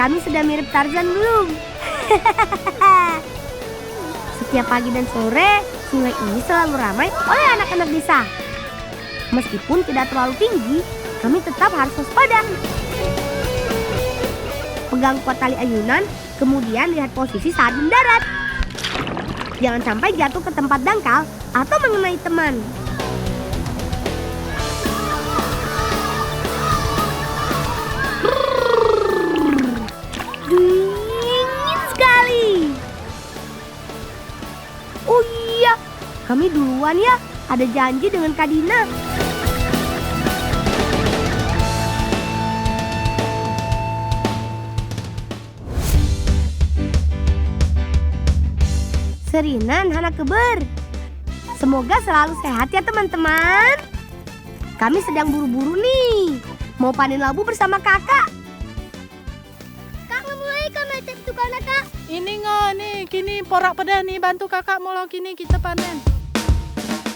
kami sudah mirip Tarzan belum? Setiap pagi dan sore, sungai ini selalu ramai oleh anak-anak desa. Meskipun tidak terlalu tinggi, kami tetap harus waspada. Pegang kuat tali ayunan, kemudian lihat posisi saat mendarat. Jangan sampai jatuh ke tempat dangkal atau mengenai teman. Dingin sekali. Oh iya, kami duluan ya. Ada janji dengan Kak Dina. Serinan Hana Keber. Semoga selalu sehat ya teman-teman. Kami sedang buru-buru nih. Mau panen labu bersama kakak. Kak, mulai kan itu karena kak. Ini nih, kini porak pedah nih, bantu kakak molo kini kita panen.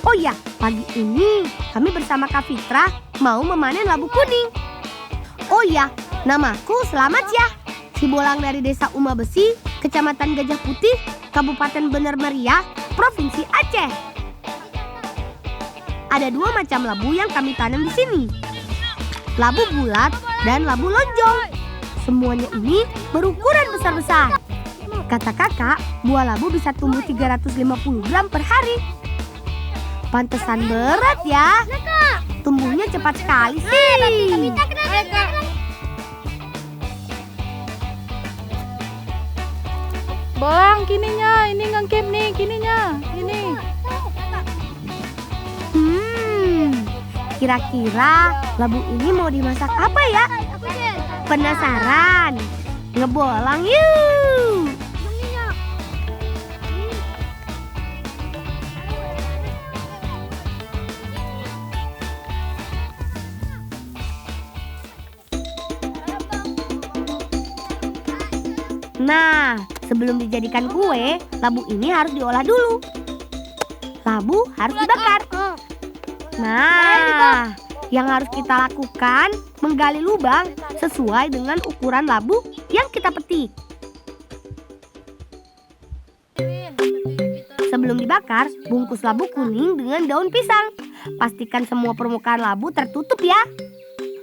Oh iya, pagi ini kami bersama Kak Fitra mau memanen labu kuning. Oh iya, namaku Selamat ya. Si Bolang dari Desa Uma Besi, Kecamatan Gajah Putih, Kabupaten Bener Meriah, Provinsi Aceh. Ada 2 macam labu yang kami tanam di sini. Labu bulat dan labu lonjong. Semuanya ini berukuran besar-besar. Kata kakak, buah labu bisa tumbuh 350 gram per hari. Pantesan berat ya. Tumbuhnya cepat sekali sih. Bolang kininya, ini ngangkip nih kininya, ini. Kira-kira labu ini mau dimasak apa ya? Penasaran? Ngebolang yuk! Nah, sebelum dijadikan kue, labu ini harus diolah dulu. Labu harus dibakar. Nah, yang harus kita lakukan menggali lubang sesuai dengan ukuran labu yang kita petik. Sebelum dibakar, bungkus labu kuning dengan daun pisang. Pastikan semua permukaan labu tertutup ya.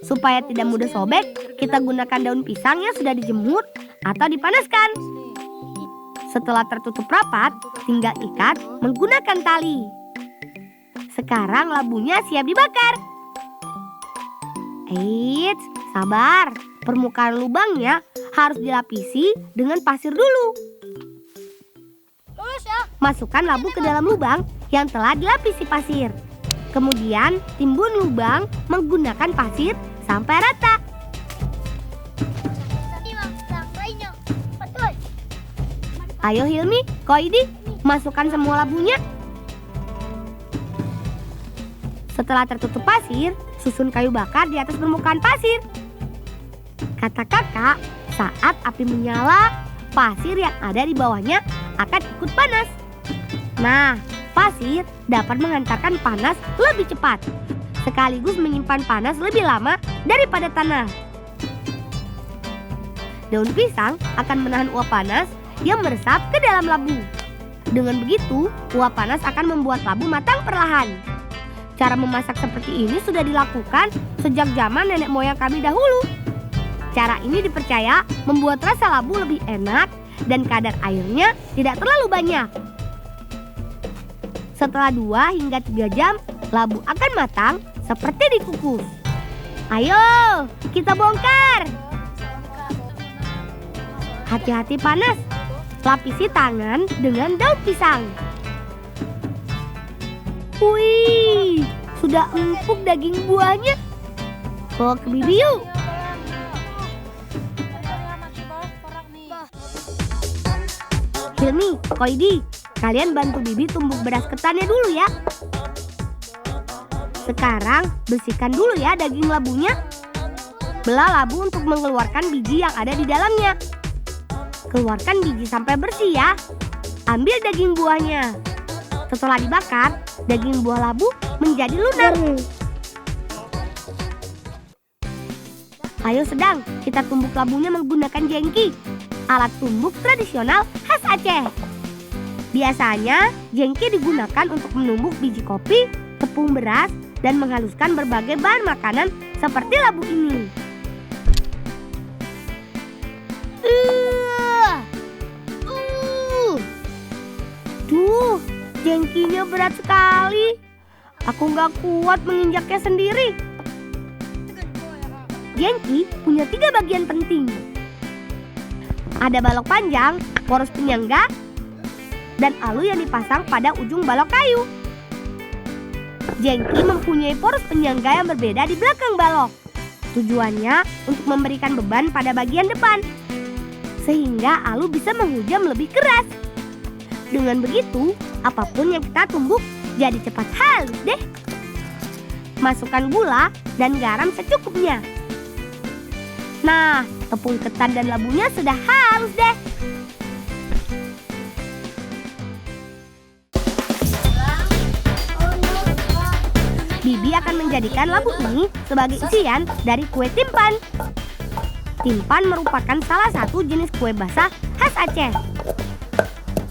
Supaya tidak mudah sobek, kita gunakan daun pisang yang sudah dijemur atau dipanaskan. Setelah tertutup rapat, tinggal ikat menggunakan tali. Sekarang labunya siap dibakar. Eits, sabar. Permukaan lubangnya harus dilapisi dengan pasir dulu. Masukkan labu ke dalam lubang yang telah dilapisi pasir. Kemudian timbun lubang menggunakan pasir sampai rata. Ayo Hilmi, Koidi, masukkan semua labunya. Setelah tertutup pasir, susun kayu bakar di atas permukaan pasir. Kata kakak, saat api menyala, pasir yang ada di bawahnya akan ikut panas. Nah, pasir dapat mengantarkan panas lebih cepat, sekaligus menyimpan panas lebih lama daripada tanah. Daun pisang akan menahan uap panas yang meresap ke dalam labu. Dengan begitu, uap panas akan membuat labu matang perlahan. Cara memasak seperti ini sudah dilakukan sejak zaman nenek moyang kami dahulu. Cara ini dipercaya membuat rasa labu lebih enak dan kadar airnya tidak terlalu banyak. Setelah 2 hingga 3 jam, labu akan matang seperti dikukus. Ayo, kita bongkar. Hati-hati panas. Lapisi tangan dengan daun pisang. Wih, sudah empuk daging buahnya. Bawa ke bibi yuk. Hilmi, Koidi, kalian bantu bibi tumbuk beras ketannya dulu ya. Sekarang bersihkan dulu ya daging labunya. Belah labu untuk mengeluarkan biji yang ada di dalamnya. Keluarkan biji sampai bersih ya. Ambil daging buahnya. Setelah dibakar, daging buah labu menjadi lunak. Ayo Sedang, kita tumbuk labunya menggunakan jengki, alat tumbuk tradisional khas Aceh. Biasanya, jengki digunakan untuk menumbuk biji kopi, tepung beras, dan menghaluskan berbagai bahan makanan seperti labu ini. Duh, jengkinya berat sekali. Aku nggak kuat menginjaknya sendiri. Jengki punya 3 bagian penting. Ada balok panjang, poros penyangga, dan alu yang dipasang pada ujung balok kayu. Jengki mempunyai poros penyangga yang berbeda di belakang balok. Tujuannya untuk memberikan beban pada bagian depan, sehingga alu bisa menghujam lebih keras. Dengan begitu, apapun yang kita tumbuk jadi cepat halus deh. Masukkan gula dan garam secukupnya. Nah, tepung ketan dan labunya sudah halus deh. Bibi akan menjadikan labu ini sebagai isian dari kue timpan. Timpan merupakan salah satu jenis kue basah khas Aceh.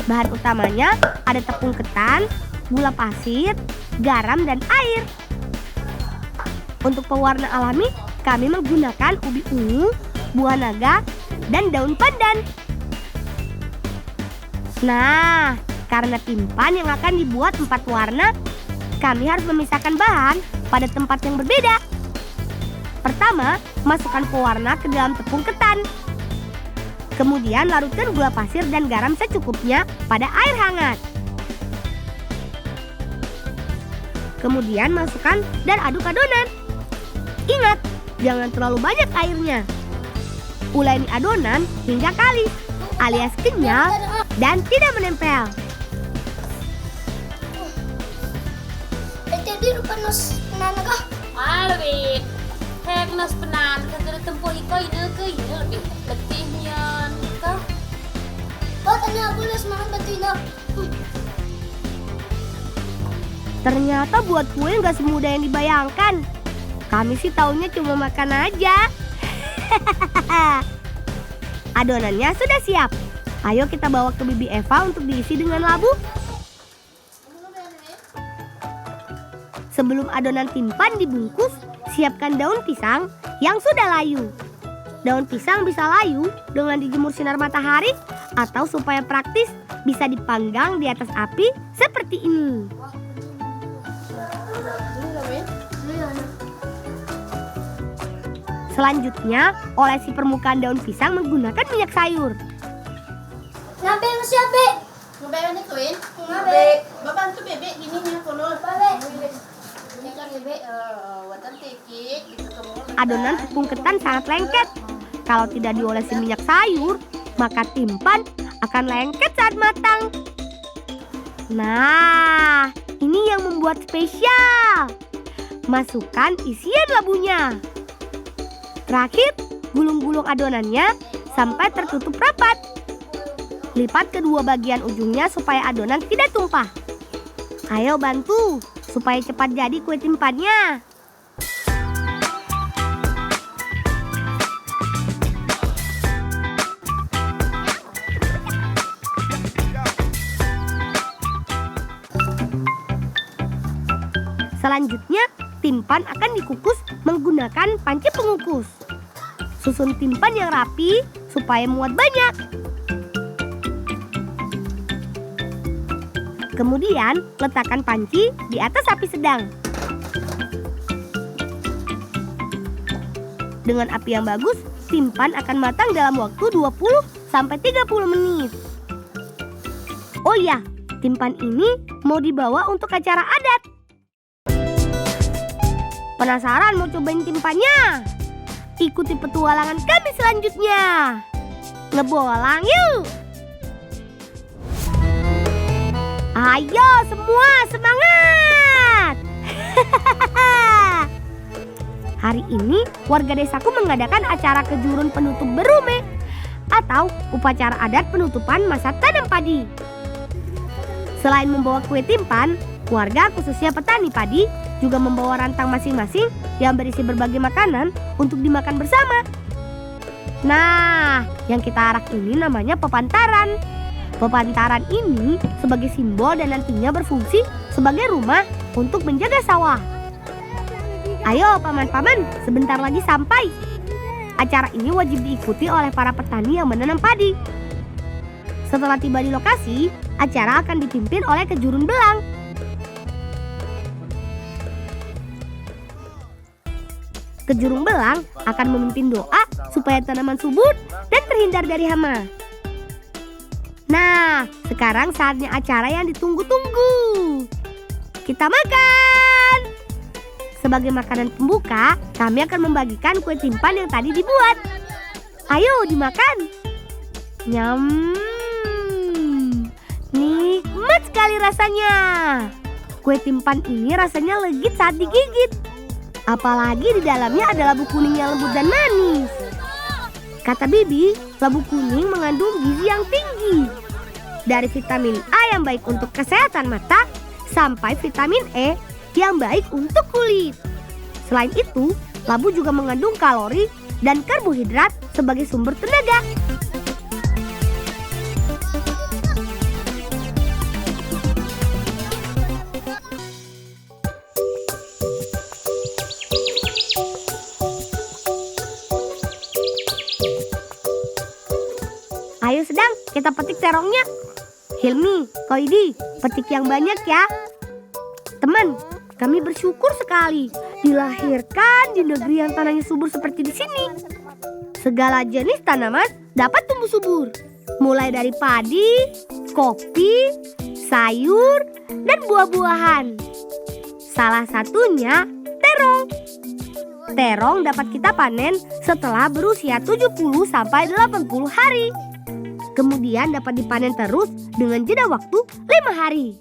Bahan utamanya ada tepung ketan, gula pasir, garam, dan air. Untuk pewarna alami, kami menggunakan ubi ungu, buah naga, dan daun pandan. Nah, karena timpan yang akan dibuat 4 warna, kami harus memisahkan bahan pada tempat yang berbeda. Pertama, masukkan pewarna ke dalam tepung ketan. Kemudian larutkan gula pasir dan garam secukupnya pada air hangat. Kemudian masukkan dan aduk adonan. Ingat, jangan terlalu banyak airnya. Uleni adonan hingga kalis, alias kenyal dan tidak menempel. Jadi rupanos nanagah. Lebih hegnas penan kagak tempo iko ini lebih letihnya kah? Oh, tanya aku les makan batu ini. Ternyata buat kue nggak semudah yang dibayangkan. Kami sih taunya cuma makan aja. Adonannya sudah siap. Ayo kita bawa ke Bibi Eva untuk diisi dengan labu. Sebelum adonan timpan dibungkus, siapkan daun pisang yang sudah layu. Daun pisang bisa layu dengan dijemur sinar matahari atau supaya praktis bisa dipanggang di atas api seperti ini. Selanjutnya, olesi permukaan daun pisang menggunakan minyak sayur. Ngabe masih abe. Ngabe ni Queen? Ngabe. Babantu bebek gini nya kono. Babe. Ini kan bebek watan tekik gitu kamu. Adonan tepung ketan sangat lengket. Kalau tidak diolesi minyak sayur, maka timpan akan lengket saat matang. Nah, ini yang membuat spesial. Masukkan isian labunya. Terakhir, gulung-gulung adonannya sampai tertutup rapat. Lipat kedua bagian ujungnya supaya adonan tidak tumpah. Ayo bantu supaya cepat jadi kue timpannya. Selanjutnya, timpan akan dikukus menggunakan panci pengukus. Susun timpan yang rapi supaya muat banyak. Kemudian, letakkan panci di atas api sedang. Dengan api yang bagus, timpan akan matang dalam waktu 20-30 menit. Oh iya, timpan ini mau dibawa untuk acara adat. Penasaran mau cobain timpannya? Ikuti petualangan kami selanjutnya. Ngebolang yuk! Ayo semua semangat! Hari ini warga desaku mengadakan acara kejurun penutup berume atau upacara adat penutupan masa tanam padi. Selain membawa kue timpan, Warga khususnya petani padi juga membawa rantang masing-masing yang berisi berbagai makanan untuk dimakan bersama. Nah, yang kita arak ini namanya pepantaran. Pepantaran ini sebagai simbol dan nantinya berfungsi sebagai rumah untuk menjaga sawah. Ayo paman-paman, sebentar lagi sampai. Acara ini wajib diikuti oleh para petani yang menanam padi. Setelah tiba di lokasi, acara akan dipimpin oleh kejurun belang. Kejurung belang akan memimpin doa supaya tanaman subur dan terhindar dari hama. Nah, sekarang saatnya acara yang ditunggu-tunggu. Kita makan! Sebagai makanan pembuka, kami akan membagikan kue timpan yang tadi dibuat. Ayo dimakan. Nyam. Nikmat sekali rasanya. Kue timpan ini rasanya legit saat digigit. Apalagi di dalamnya ada labu kuning yang lembut dan manis. Kata Bibi, labu kuning mengandung gizi yang tinggi. Dari vitamin A yang baik untuk kesehatan mata sampai vitamin E yang baik untuk kulit. Selain itu, labu juga mengandung kalori dan karbohidrat sebagai sumber tenaga. Ayo Sedang, kita petik terongnya. Hilmi, Koidi, petik yang banyak ya. Teman, kami bersyukur sekali dilahirkan di negeri yang tanahnya subur seperti di sini. Segala jenis tanaman dapat tumbuh subur, mulai dari padi, kopi, sayur, dan buah-buahan. Salah satunya terong. Terong dapat kita panen setelah berusia 70 sampai 80 hari. Kemudian dapat dipanen terus dengan jeda waktu 5 hari.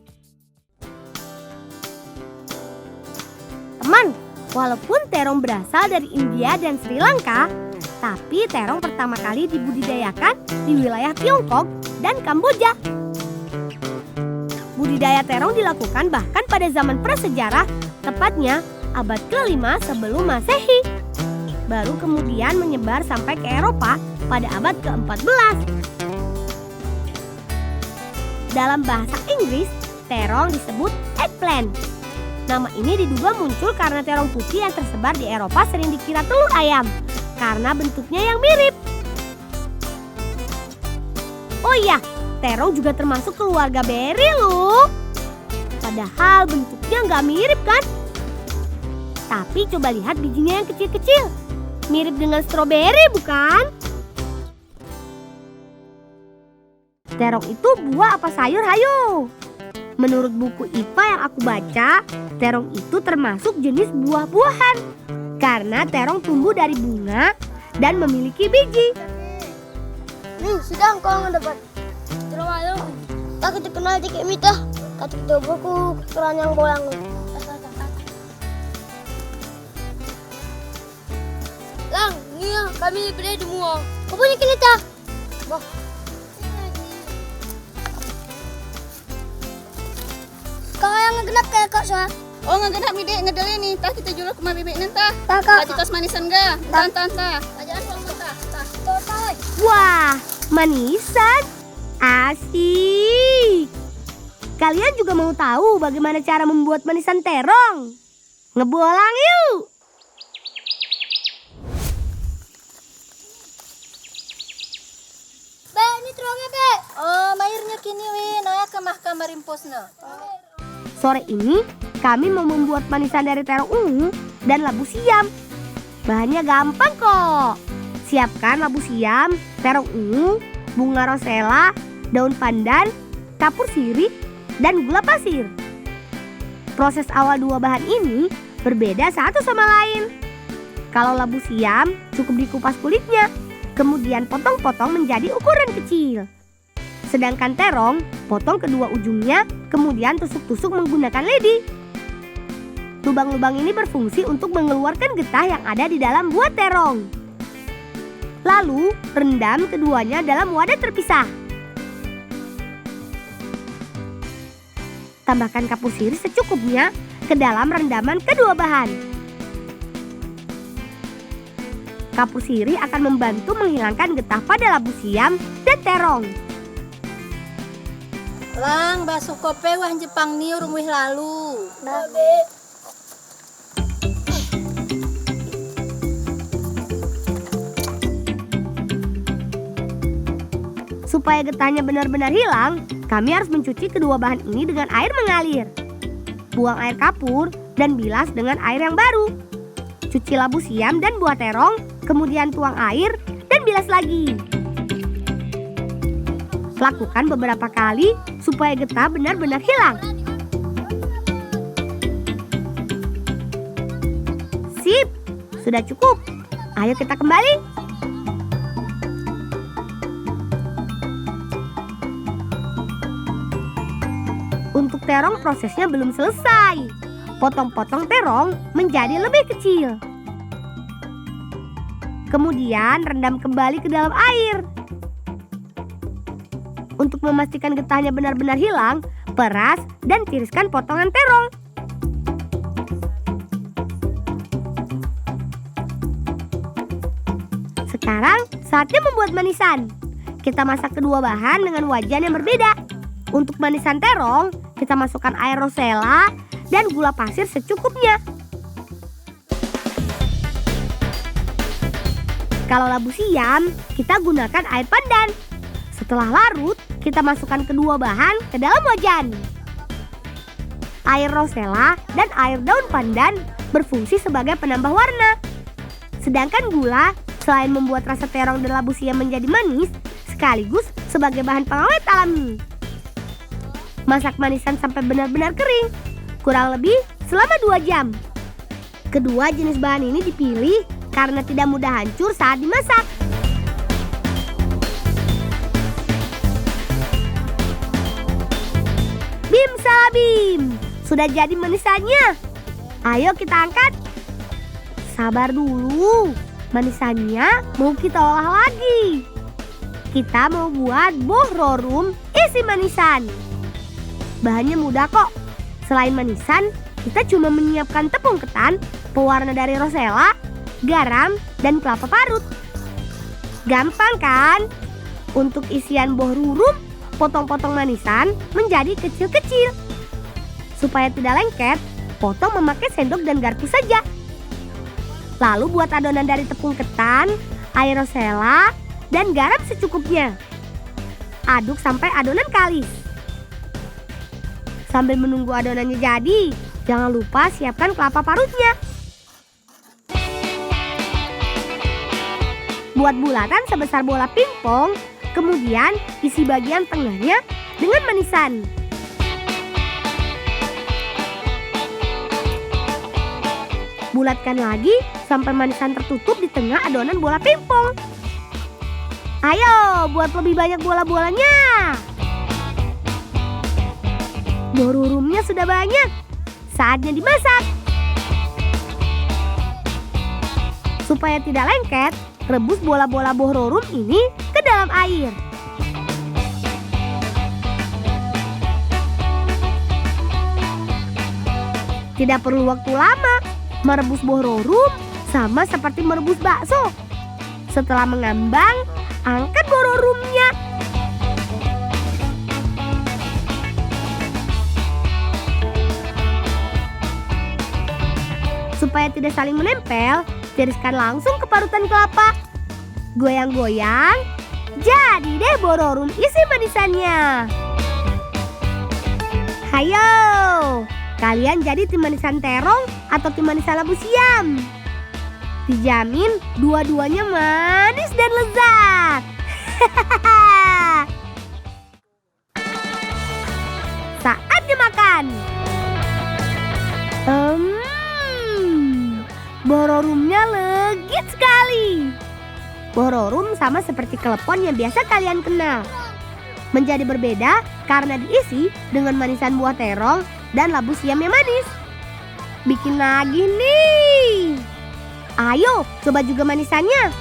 Teman, walaupun terong berasal dari India dan Sri Lanka, tapi terong pertama kali dibudidayakan di wilayah Tiongkok dan Kamboja. Budidaya terong dilakukan bahkan pada zaman prasejarah, tepatnya abad ke-5 sebelum Masehi. Baru kemudian menyebar sampai ke Eropa pada abad ke-14. Dalam bahasa Inggris, terong disebut eggplant. Nama ini diduga muncul karena terong putih yang tersebar di Eropa sering dikira telur ayam karena bentuknya yang mirip. Oh iya, terong juga termasuk keluarga beri loh. Padahal bentuknya nggak mirip kan? Tapi coba lihat bijinya yang kecil-kecil. Mirip dengan stroberi bukan? Terong itu buah apa sayur hayo? Menurut buku IPA yang aku baca, terong itu termasuk jenis buah-buahan. Karena terong tumbuh dari bunga dan memiliki biji. Nih, Sedang kau dapat. Terus ayo. Tak kita kenal jika mita. Kata kita buku keran yang bolang. Lang, nia kami beri semua. Kau punya kita. Bah. Kau yang ngegenap kayak kak Soa. Oh ngegenap nih dek, ngedeli nih. Tah kita jual ke bibik nentah. Kakak. Tah tos manisan ga? Tah. Ajaran suang tah. Totoy. Wah, manisan. Asik. Kalian juga mau tahu bagaimana cara membuat manisan terong? Ngebolang yuk. Be, ini terongnya be. Oh, mayurnya kini weh, naya ke mahkamah rimposna. Sore ini kami mau membuat manisan dari terong ungu dan labu siam. Bahannya gampang kok. Siapkan labu siam, terong ungu, bunga rosella, daun pandan, kapur sirih, dan gula pasir. Proses awal dua bahan ini berbeda satu sama lain. Kalau labu siam cukup dikupas kulitnya, kemudian potong-potong menjadi ukuran kecil. Sedangkan terong, potong kedua ujungnya, kemudian tusuk-tusuk menggunakan lidi. Lubang-lubang ini berfungsi untuk mengeluarkan getah yang ada di dalam buah terong. Lalu, rendam keduanya dalam wadah terpisah. tambahkan kapur sirih secukupnya ke dalam rendaman kedua bahan. Kapur sirih akan membantu menghilangkan getah pada labu siam dan terong. Lang, basuh kope wah Jepang ni urung wih lalu. Babe. Supaya getahnya benar-benar hilang, kami harus mencuci kedua bahan ini dengan air mengalir. Buang air kapur dan bilas dengan air yang baru. Cuci labu siam dan buah terong, kemudian tuang air dan bilas lagi. Lakukan beberapa kali supaya getah benar-benar hilang. Sip, sudah cukup. Ayo kita kembali. Untuk terong prosesnya belum selesai. Potong-potong terong menjadi lebih kecil. Kemudian rendam kembali ke dalam air. Untuk memastikan getahnya benar-benar hilang, peras dan tiriskan potongan terong. Sekarang saatnya membuat manisan. Kita masak kedua bahan dengan wajan yang berbeda. Untuk manisan terong, kita masukkan air rosella dan gula pasir secukupnya. Kalau labu siam, kita gunakan air pandan. Setelah larut, kita masukkan kedua bahan ke dalam wajan. Air rosella dan air daun pandan berfungsi sebagai penambah warna. Sedangkan gula, selain membuat rasa terong dan labu siam menjadi manis, sekaligus sebagai bahan pengawet alami. Masak manisan sampai benar-benar kering, kurang lebih selama 2 jam. Kedua jenis bahan ini dipilih karena tidak mudah hancur saat dimasak. Bim salabim, sudah jadi manisannya. Ayo kita angkat. Sabar dulu, manisannya mau kita olah lagi. Kita mau buat bohrorum isi manisan. Bahannya mudah kok. Selain manisan, kita cuma menyiapkan tepung ketan, pewarna dari rosella, garam, dan kelapa parut. Gampang kan? Untuk isian bohrorum, potong-potong manisan menjadi kecil-kecil. Supaya tidak lengket, potong memakai sendok dan garpu saja. Lalu buat adonan dari tepung ketan, air rosella, dan garam secukupnya. Aduk sampai adonan kalis. Sambil menunggu adonannya jadi, jangan lupa siapkan kelapa parutnya. Buat bulatan sebesar bola pingpong, kemudian isi bagian tengahnya dengan manisan. Bulatkan lagi sampai manisan tertutup di tengah adonan bola pingpong. Ayo, buat lebih banyak bola-bolanya. Bohrurumnya sudah banyak, saatnya dimasak. Supaya tidak lengket, rebus bola-bola bohrorum ini ke dalam air. Tidak perlu waktu lama, merebus bohrorum sama seperti merebus bakso. Setelah mengambang, angkat bohrurumnya. Supaya tidak saling menempel, tiriskan langsung ke parutan kelapa. Goyang-goyang, jadi deh bohrorum isi manisannya. Hayo, kalian jadi tim manisan terong atau tim manisan labu siam? Dijamin dua-duanya manis dan lezat. Saatnya makan. Bohrurumnya legit sekali. Bohrorum sama seperti klepon yang biasa kalian kenal. Menjadi berbeda karena diisi dengan manisan buah terong dan labu siam yang manis. Bikin lagi nih. Ayo, coba juga manisannya.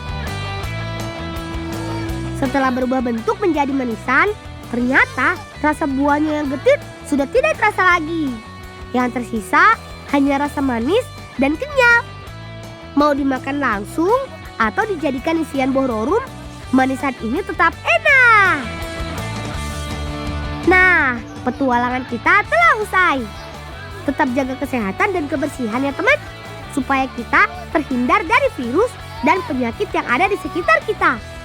Setelah berubah bentuk menjadi manisan, ternyata rasa buahnya yang getit sudah tidak terasa lagi. Yang tersisa hanya rasa manis dan kenyal. Mau dimakan langsung atau dijadikan isian bororum, manisan ini tetap enak. Nah, petualangan kita telah usai. Tetap jaga kesehatan dan kebersihan ya teman, supaya kita terhindar dari virus dan penyakit yang ada di sekitar kita.